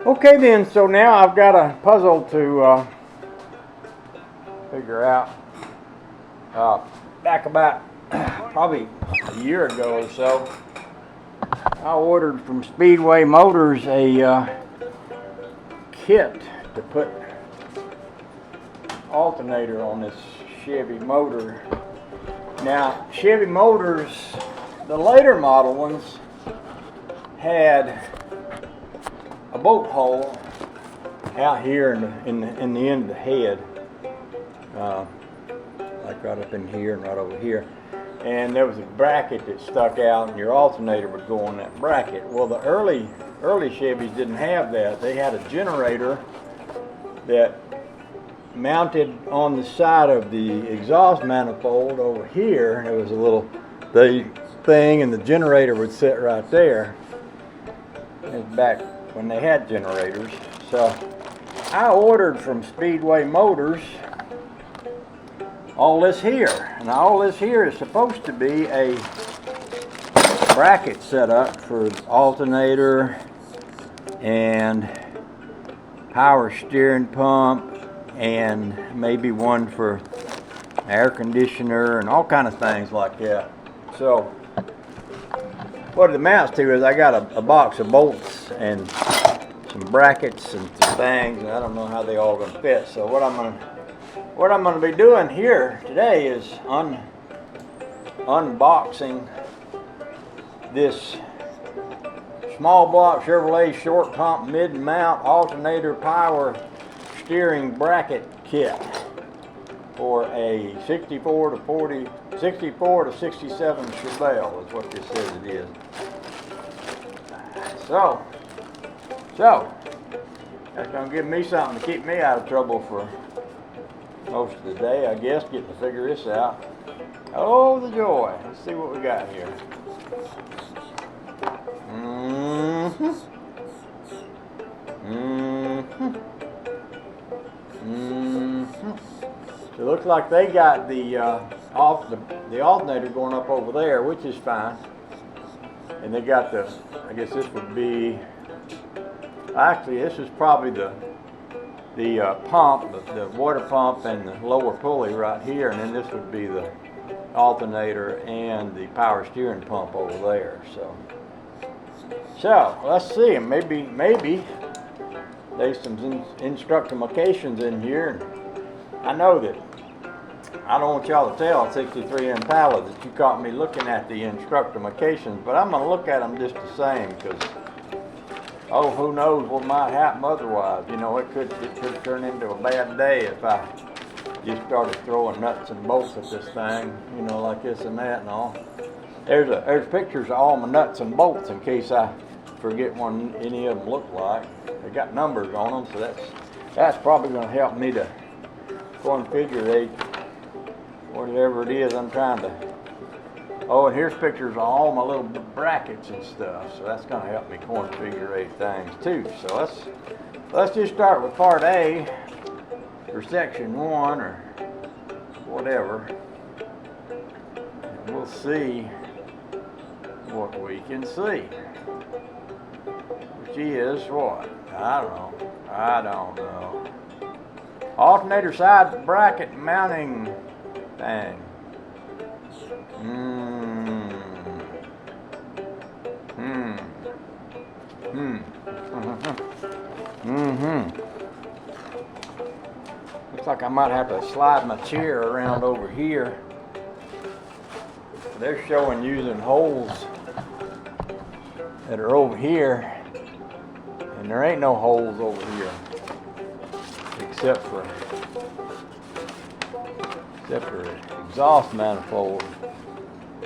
Okay then, so now I've got a puzzle to figure out. Back about probably a year ago or so, I ordered from Speedway Motors a kit to put alternator on this Chevy motor. Now, Chevy motors, the later model ones, had a bolt hole out here in the end of the head, like right up in here and right over here, and there was a bracket that stuck out, and your alternator would go on that bracket. Well, the early Chevys didn't have that. They had a generator that mounted on the side of the exhaust manifold over here. There was a little thing, and the generator would sit right there. It was back when they had generators. So I ordered from Speedway Motors all this here, and all this here is supposed to be a bracket setup for alternator and power steering pump, and maybe one for air conditioner and all kind of things like that. So what it amounts to is I got a box of bolts and some brackets and some things, and I don't know how they all gonna fit. So what I'm gonna be doing here today is unboxing this small block Chevrolet short pump mid mount alternator power steering bracket kit for a 64 to 67 Chevelle is what this says it is. So that's gonna give me something to keep me out of trouble for most of the day, I guess, getting to figure this out. Oh, the joy. Let's see what we got here. So it looks like they got the alternator going up over there, which is fine. And they got the, I guess this would be, actually this is probably the pump, the water pump and the lower pulley right here, and then this would be the alternator and the power steering pump over there. So let's see, maybe there's some instructifications in here. And I know that I don't want y'all to tell 63M Pallad that you caught me looking at the instructifications, but I'm going to look at them just the same, because oh, who knows what might happen otherwise. You know, it could turn into a bad day if I just started throwing nuts and bolts at this thing, you know, like this and that and all. There's pictures of all my nuts and bolts in case I forget what any of them look like. They got numbers on them, so that's probably going to help me to configure whatever it is I'm trying to. Oh, and here's pictures of all my little brackets and stuff, so that's going to help me configure things too. So let's just start with part A, or section 1, or whatever, and we'll see what we can see, which is what? I don't know. Alternator side bracket mounting thing. Looks like I might have to slide my chair around over here. They're showing using holes that are over here, and there ain't no holes over here except for exhaust manifold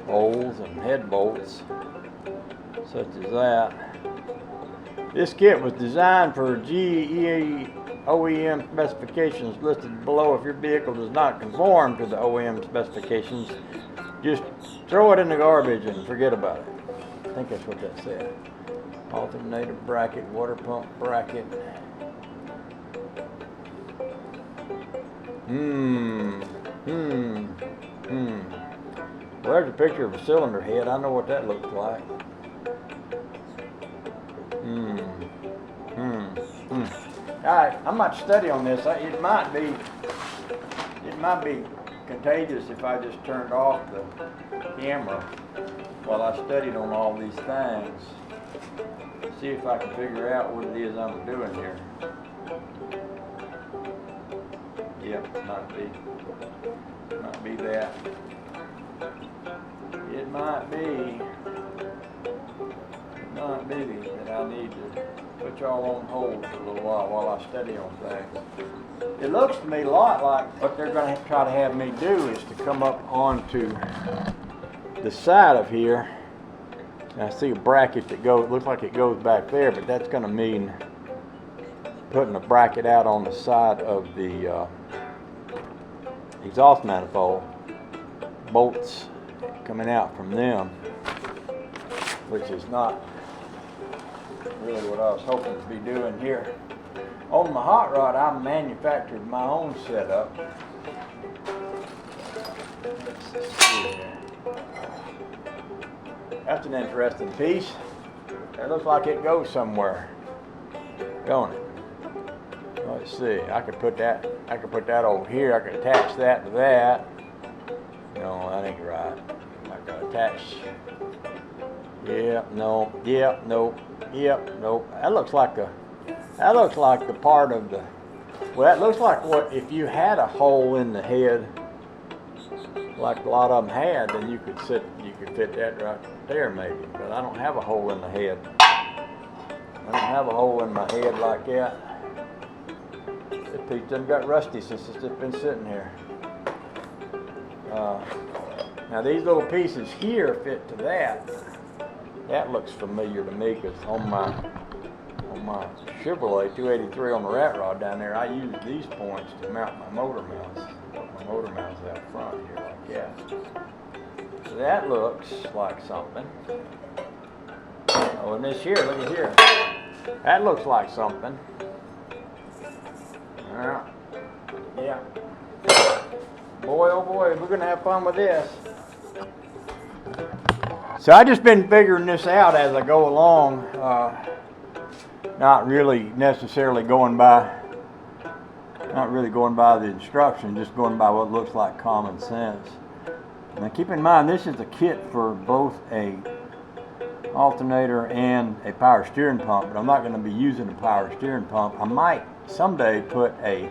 holes and head bolts such as that. This kit was designed for GE OEM specifications listed below. If your vehicle does not conform to the OEM specifications, just throw it in the garbage and forget about it. I think that's what that said. Alternator bracket, water pump bracket. Well, there's a picture of a cylinder head. I know what that looks like. Alright, I might study on this. It might be contagious if I just turned off the camera while I studied on all these things. See if I can figure out what it is I'm doing here. Yep, might be that. It might be that I need to put y'all on hold for a little while I study on things. It looks to me a lot like what they're going to try to have me do is to come up onto the side of here. And I see a bracket that looks like it goes back there, but that's going to mean putting a bracket out on the side of the exhaust manifold. Bolts coming out from them, which is not really what I was hoping to be doing here. On my hot rod, I manufactured my own setup. Let's see here. That's an interesting piece. It looks like it goes somewhere, don't it? Let's see. I could put that over here. I could attach that to that. No, that ain't right. I could attach. Yep, no. Yep, nope. Yep, nope. That looks like the part of the. Well, that looks like what if you had a hole in the head, like a lot of them had, then you could fit that right there maybe. But I don't have a hole in the head. I don't have a hole in my head like that. This piece done got rusty since it's just been sitting here. Now these little pieces here fit to that. That looks familiar to me because on my Chevrolet 283 on the rat rod down there, I use these points to mount my motor mounts. My motor mounts out front here like that. So that looks like something. Oh, and this here, look at here. That looks like something. Yeah. Boy, oh boy, we're gonna have fun with this. So I just been figuring this out as I go along, not really necessarily going by the instructions, just going by what looks like common sense. Now keep in mind, this is the kit for both a alternator and a power steering pump, but I'm not going to be using a power steering pump. I might someday put a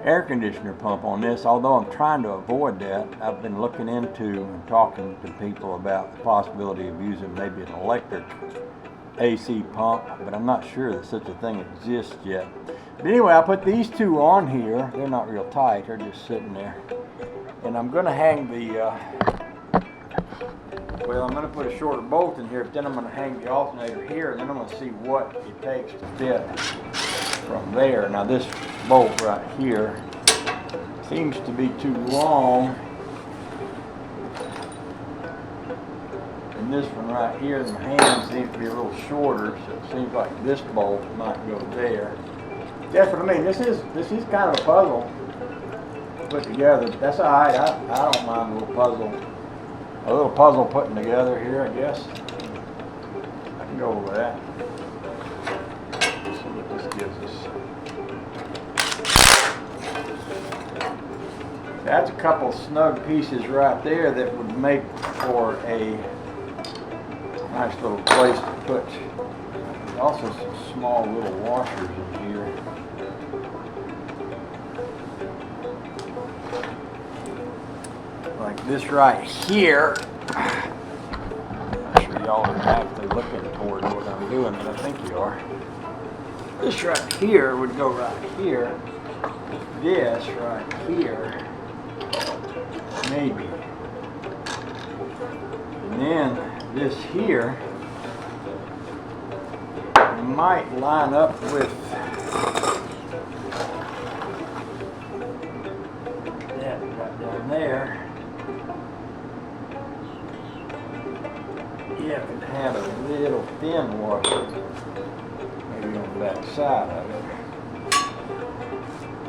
air conditioner pump on this, although I'm trying to avoid that. I've been looking into and talking to people about the possibility of using maybe an electric AC pump, but I'm not sure that such a thing exists yet. But anyway, I put these two on here. They're not real tight, they're just sitting there. And I'm going to hang the, well, I'm going to put a shorter bolt in here, but then I'm going to hang the alternator here, and then I'm going to see what it takes to fit from there. Now this bolt right here seems to be too long, and this one right here in my hand seems to be a little shorter, so it seems like this bolt might go there. That's what I mean. This is kind of a puzzle to put together. That's all right. I don't mind a little puzzle putting together here, I guess. I can go with that. Let's see what this gives us. That's a couple snug pieces right there that would make for a nice little place to put. There's also some small little washers in here. Like this right here. I'm sure y'all are actually looking toward what I'm doing, but I think you are. This right here would go right here. This right here. Maybe. And then this here might line up with that right down there. Yeah, if it had a little thin washer, maybe on the back side of it.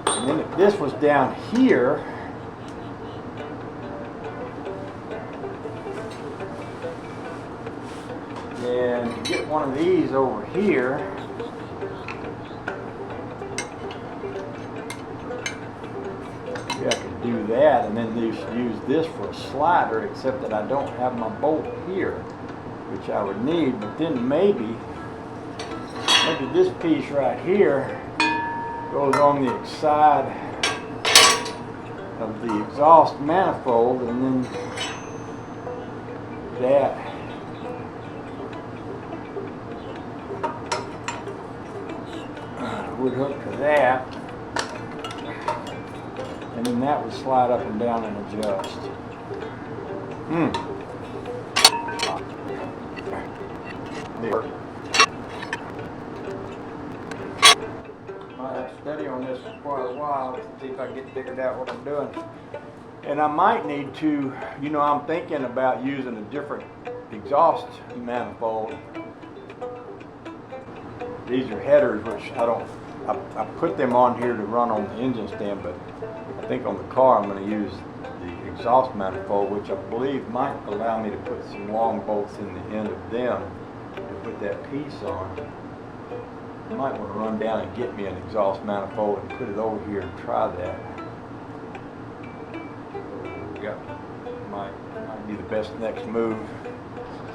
And then if this was down here, and you get one of these over here, do that and then use this for a slider, except that I don't have my bolt here, which I would need. But then maybe this piece right here goes on the side of the exhaust manifold, and then that would hook to that, and then that would slide up and down and adjust. There. I have to study on this for quite a while to see if I get figured out what I'm doing. And I might need to, you know, I'm thinking about using a different exhaust manifold. These are headers, which I put them on here to run on the engine stand, but I think on the car I'm going to use the exhaust manifold, which I believe might allow me to put some long bolts in the end of them to put that piece on. I might want to run down and get me an exhaust manifold and put it over here and try that. Might be the best next move.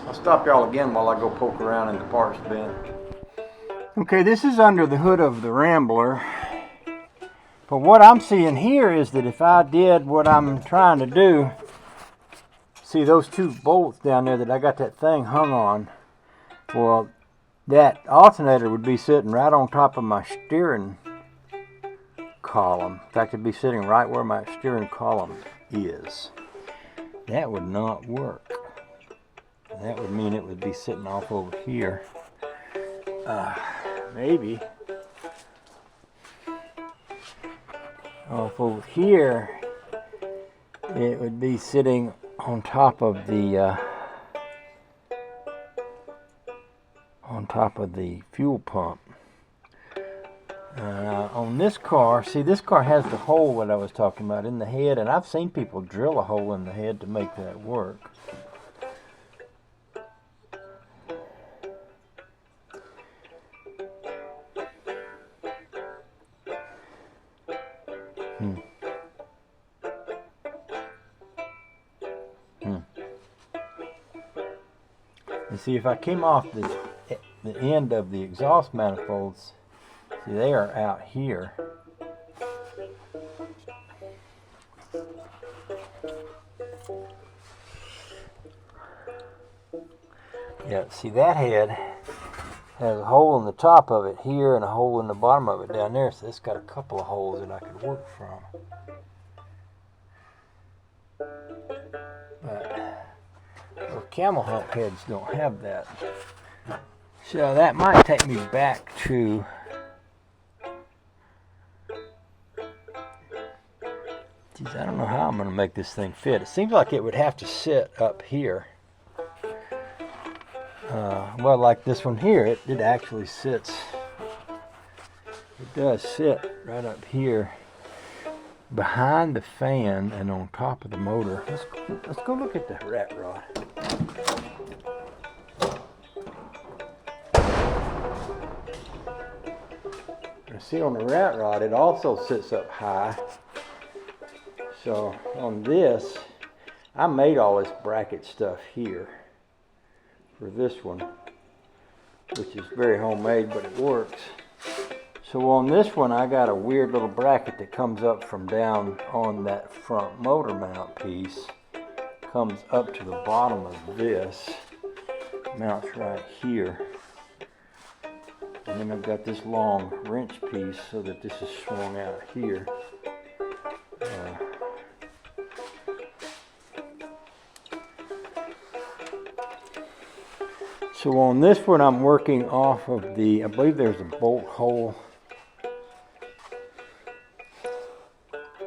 I'll stop y'all again while I go poke around in the parts bin. Okay, this is under the hood of the Rambler. But what I'm seeing here is that if I did what I'm trying to do, see those two bolts down there that I got that thing hung on, well, that alternator would be sitting right on top of my steering column. In fact, it'd be sitting right where my steering column is. That would not work. That would mean it would be sitting off over here. Maybe off over here it would be sitting on top of the fuel pump. On this car, see, this car has the hole that I was talking about in the head, and I've seen people drill a hole in the head to make that work. And see, if I came off the end of the exhaust manifolds, see, they are out here. Yeah, see, that head has a hole in the top of it here and a hole in the bottom of it down there, so it's got a couple of holes that I could work from. But well, camel hump heads don't have that. So that might take me back to geez, I don't know how I'm going to make this thing fit. It seems like it would have to sit up here. Well, like this one here, it actually sits. It does sit right up here behind the fan and on top of the motor. Let's go look at the rat rod. See, on the rat rod, it also sits up high. So on this, I made all this bracket stuff here for this one, which is very homemade, but it works. So on this one, I got a weird little bracket that comes up from down on that front motor mount piece, comes up to the bottom of this, mounts right here. And then I've got this long wrench piece so that this is swung out here. So on this one, I'm working off of the, I believe there's a bolt hole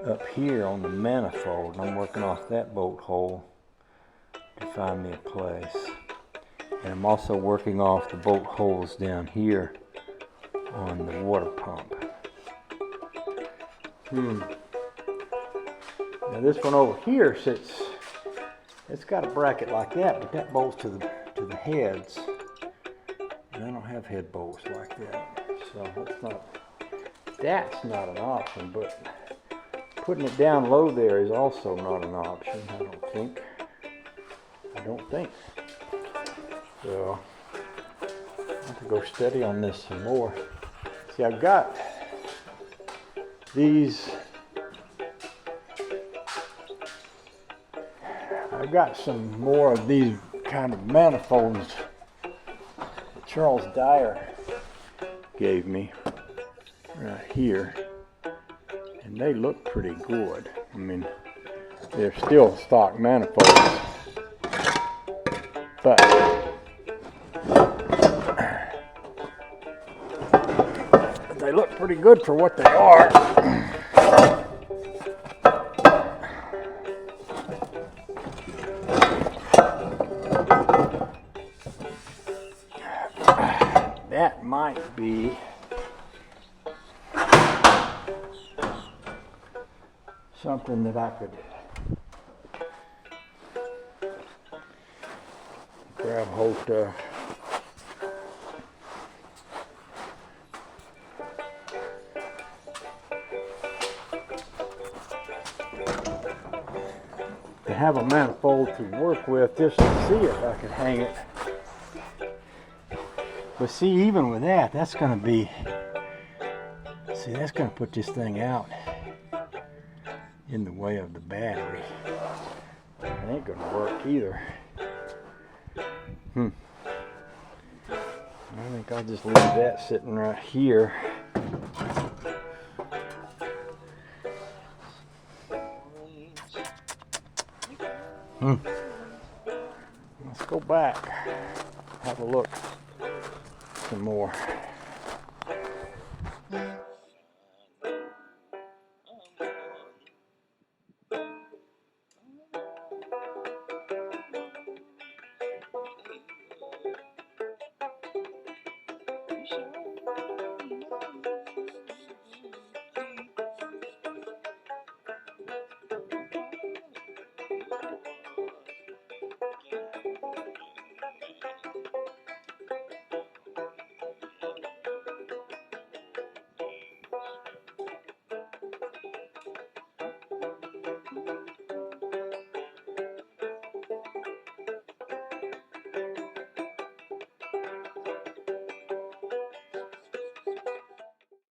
up here on the manifold. I'm working off that bolt hole to find me a place. And I'm also working off the bolt holes down here on the water pump. Now this one over here sits, it's got a bracket like that, but that bolts to the heads. And I don't have head bolts like that. So that's not an option, but putting it down low there is also not an option, I don't think. So, I have to go steady on this some more. See, I've got these, I've got some more of these kind of manifolds that Charles Dyer gave me right here, and they look pretty good. I mean, they're still stock manifolds, but they look pretty good for what they are. That might be something that I could grab hold of. To have a manifold to work with, just to see if I could hang it. But see, even with that, that's going to be, see, that's going to put this thing out in the way of the battery. It ain't going to work either. I think I'll just leave that sitting right here. Let's go back, have a look some more.